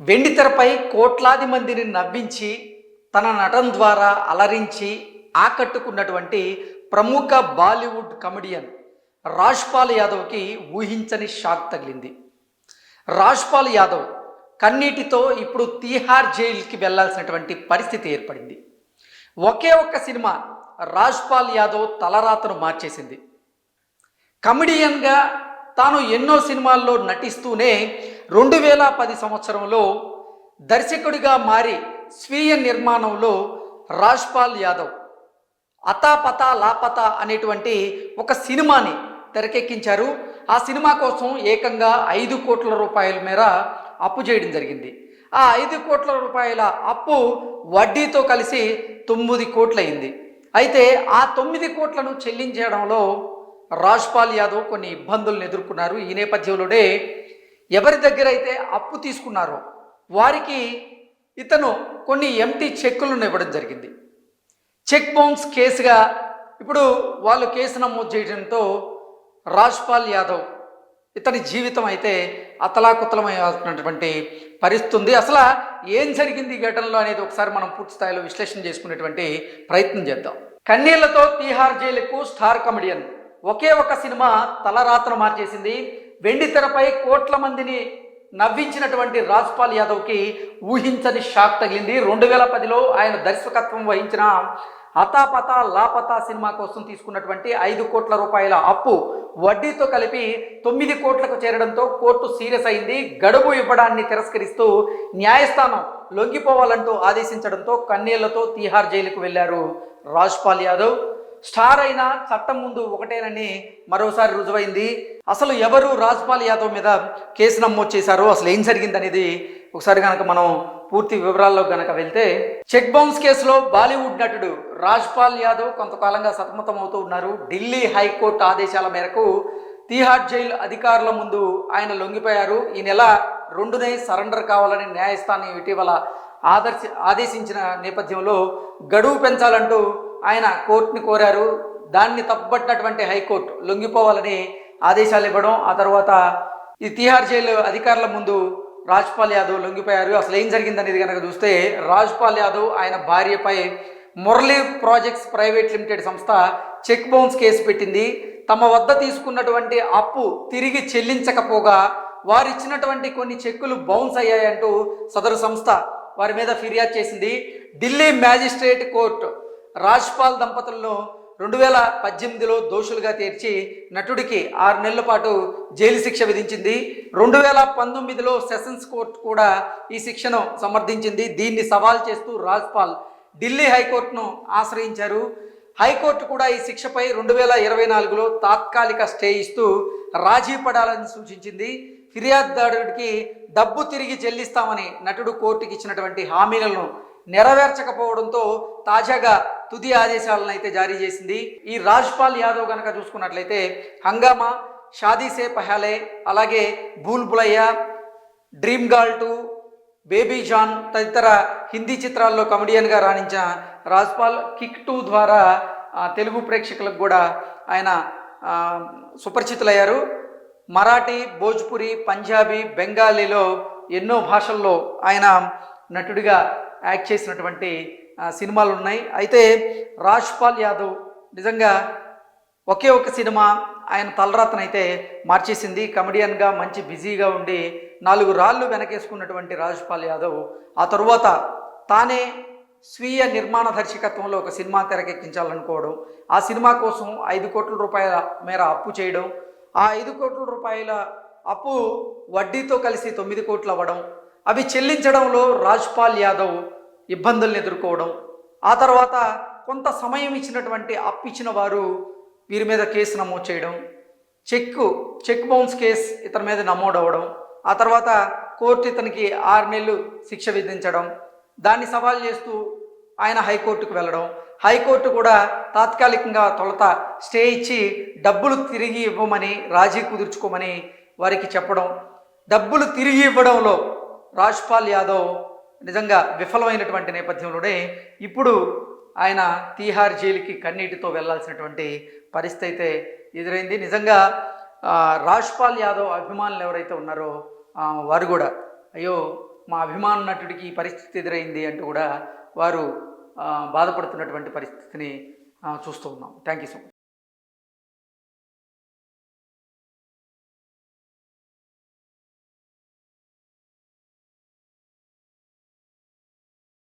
వెండితెరపై కోట్లాది మందిని నవ్వించి తన నటన ద్వారా అలరించి ఆకట్టుకున్నటువంటి ప్రముఖ బాలీవుడ్ కమెడియన్ రాజ్పాల్ యాదవ్కి ఊహించని షాక్ తగిలింది. రాజ్పాల్ యాదవ్ కన్నీటితో ఇప్పుడు తీహార్ జైలుకి వెళ్లాల్సినటువంటి పరిస్థితి ఏర్పడింది. ఒకే ఒక్క సినిమా రాజ్పాల్ యాదవ్ తలరాతను మార్చేసింది. కమెడియన్గా తాను ఎన్నో సినిమాల్లో నటిస్తూనే 2010 సంవత్సరంలో దర్శకుడిగా మారి స్వీయ నిర్మాణంలో రాజ్పాల్ యాదవ్ అతాపతా లాపతా అనేటువంటి ఒక సినిమాని తెరకెక్కించారు. ఆ సినిమా కోసం ఏకంగా 5 కోట్ల రూపాయల మేర అప్పు చేయడం జరిగింది. ఆ 5 కోట్ల రూపాయల అప్పు వడ్డీతో కలిసి 9 కోట్లయింది. అయితే ఆ 9 కోట్లను చెల్లించడంలో రాజ్పాల్ యాదవ్ కొన్ని ఇబ్బందులను ఎదుర్కొన్నారు. ఈ నేపథ్యంలోనే ఎవరి దగ్గర అయితే అప్పు తీసుకున్నారో వారికి ఇతను కొన్ని ఎంటీ చెక్కులను ఇవ్వడం జరిగింది. చెక్ బౌన్స్ కేసుగా ఇప్పుడు వాళ్ళు కేసు నమోదు చేయడంతో రాజ్పాల్ యాదవ్ ఇతని జీవితం అయితే అతలాకుతలమైనటువంటి పరిస్థితి ఉంది. అసలు ఏం జరిగింది ఈ ఘటనలో అనేది ఒకసారి మనం పూర్తి స్థాయిలో విశ్లేషణ చేసుకునేటువంటి ప్రయత్నం చేద్దాం. కన్నీళ్లతో తీహార్ జైలుకు స్టార్ కమెడియన్ ఒకే ఒక సినిమా తలరాతను మార్చేసింది. వెండి తెరపై కోట్ల మందిని నవ్వించినటువంటి రాజ్పాల్ యాదవ్కి ఊహించని షాక్ తగిలింది. 2010లో ఆయన దర్శకత్వం వహించిన అతాపతా లాపతా సినిమా కోసం తీసుకున్నటువంటి 5 కోట్ల రూపాయల అప్పు వడ్డీతో కలిపి 9 కోట్లకు చేరడంతో కోర్టు సీరియస్ అయింది. గడువు ఇవ్వడాన్ని తిరస్కరిస్తూ న్యాయస్థానం లొంగిపోవాలంటూ ఆదేశించడంతో కన్నీళ్లతో తీహార్ జైలుకు వెళ్లారు రాజ్పాల్ యాదవ్. స్టార్ అయినా చట్టం ముందు ఒకటేనని మరోసారి రుజువైంది. అసలు ఎవరు రాజ్పాల్ యాదవ్ మీద కేసు నమోదు చేశారో, అసలు ఏం జరిగింది అనేది ఒకసారి కనుక మనం పూర్తి వివరాల్లో కనుక వెళ్తే, చెక్ బౌన్స్ కేసులో బాలీవుడ్ నటుడు రాజ్పాల్ యాదవ్ కొంతకాలంగా సతమతం అవుతూ ఉన్నారు. ఢిల్లీ హైకోర్టు ఆదేశాల మేరకు తీహార్ జైలు అధికారుల ముందు ఆయన లొంగిపోయారు. ఈ నెల 2నే సరెండర్ కావాలని న్యాయస్థానం ఇటీవల ఆదేశించిన నేపథ్యంలో గడువు పెంచాలంటూ ఆయన కోర్టుని కోరారు. దాన్ని తప్పుపట్టినటువంటి హైకోర్టు లొంగిపోవాలని ఆదేశాలు ఇవ్వడం, ఆ తర్వాత ఈ తీహార్ జైలు అధికారుల ముందు రాజ్పాల్ యాదవ్ లొంగిపోయారు. అసలు ఏం జరిగిందనేది కనుక చూస్తే, రాజ్పాల్ యాదవ్ ఆయన భార్యపై మురళీ ప్రాజెక్ట్స్ ప్రైవేట్ లిమిటెడ్ సంస్థ చెక్ బౌన్స్ కేసు పెట్టింది. తమ వద్ద తీసుకున్నటువంటి అప్పు తిరిగి చెల్లించకపోగా వారిచ్చినటువంటి కొన్ని చెక్కులు బౌన్స్ అయ్యాయంటూ సదరు సంస్థ వారి మీద ఫిర్యాదు చేసింది. ఢిల్లీ మ్యాజిస్ట్రేట్ కోర్టు రాజ్పాల్ దంపతులను 2018లో దోషులుగా తీర్చి నటుడికి 6 నెలల పాటు జైలు శిక్ష విధించింది. 2019లో సెషన్స్ కోర్టు కూడా ఈ శిక్షను సమర్థించింది. దీన్ని సవాల్ చేస్తూ రాజ్పాల్ ఢిల్లీ హైకోర్టును ఆశ్రయించారు. హైకోర్టు కూడా ఈ శిక్షపై 2024లో తాత్కాలిక స్టే ఇస్తూ రాజీ పడాలని సూచించింది. ఫిర్యాదుదారుడికి డబ్బు తిరిగి చెల్లిస్తామని నటుడు కోర్టుకి ఇచ్చినటువంటి హామీలను నెరవేర్చకపోవడంతో తాజాగా తుది ఆదేశాలను అయితే జారీ చేసింది. ఈ రాజ్పాల్ యాదవ్ కనుక చూసుకున్నట్లయితే హంగామా, షాదీ సే పహలే, అలాగే Bhool భులయ్యా, dream girl 2, baby John తదితర హిందీ చిత్రాల్లో కమెడియన్గా రాణించిన రాజ్పాల్ కిక్ 2 ద్వారా తెలుగు ప్రేక్షకులకు కూడా ఆయన సుపరిచితులయ్యారు. మరాఠీ, భోజ్పురి, పంజాబీ, బెంగాలీలో ఎన్నో భాషల్లో ఆయన నటుడిగా యాక్ట్ చేసినటువంటి సినిమాలు ఉన్నాయి. అయితే రాజ్పాల్ యాదవ్ నిజంగా ఒకే ఒక సినిమా ఆయన తలరాతనైతే మార్చేసింది. కమెడియన్గా మంచి బిజీగా ఉండి 4 రాళ్ళు వెనకేసుకున్నటువంటి రాజ్పాల్ యాదవ్ ఆ తరువాత తానే స్వీయ నిర్మాణ దర్శకత్వంలో ఒక సినిమా తెరకెక్కించాలనుకోవడం, ఆ సినిమా కోసం 5 కోట్ల రూపాయల మేర అప్పు చేయడం, ఆ 5 కోట్ల రూపాయల అప్పు వడ్డీతో కలిసి 9 కోట్లు అవ్వడం, అవి చెల్లించడంలో రాజ్పాల్ యాదవ్ ఇబ్బందులను ఎదుర్కోవడం, ఆ తర్వాత కొంత సమయం ఇచ్చినటువంటి అప్పిచ్చిన వారు వీరి మీద కేసు నమోదు చేయడం, చెక్ బౌన్స్ కేసు ఇతని మీద నమోదు అవ్వడం, ఆ తర్వాత కోర్టు ఇతనికి 6 నెలలు శిక్ష విధించడం, దాన్ని సవాల్ చేస్తూ ఆయన హైకోర్టుకు వెళ్ళడం, హైకోర్టు కూడా తాత్కాలికంగా తొలుత స్టే ఇచ్చి డబ్బులు తిరిగి ఇవ్వమని రాజీ కుదుర్చుకోమని వారికి చెప్పడం, డబ్బులు తిరిగి ఇవ్వడంలో రాజ్పాల్ యాదవ్ నిజంగా విఫలమైనటువంటి నేపథ్యంలోనే ఇప్పుడు ఆయన తీహార్ జైలుకి కన్నీటితో వెళ్లాల్సినటువంటి పరిస్థితి అయితే ఎదురైంది. నిజంగా రాజ్పాల్ యాదవ్ అభిమానులు ఎవరైతే ఉన్నారో వారు కూడా అయ్యో మా అభిమాన నటుడికి ఈ పరిస్థితి ఎదురైంది అంటూ కూడా వారు బాధపడుతున్నటువంటి పరిస్థితిని చూస్తూ ఉన్నాం. Thank you so much.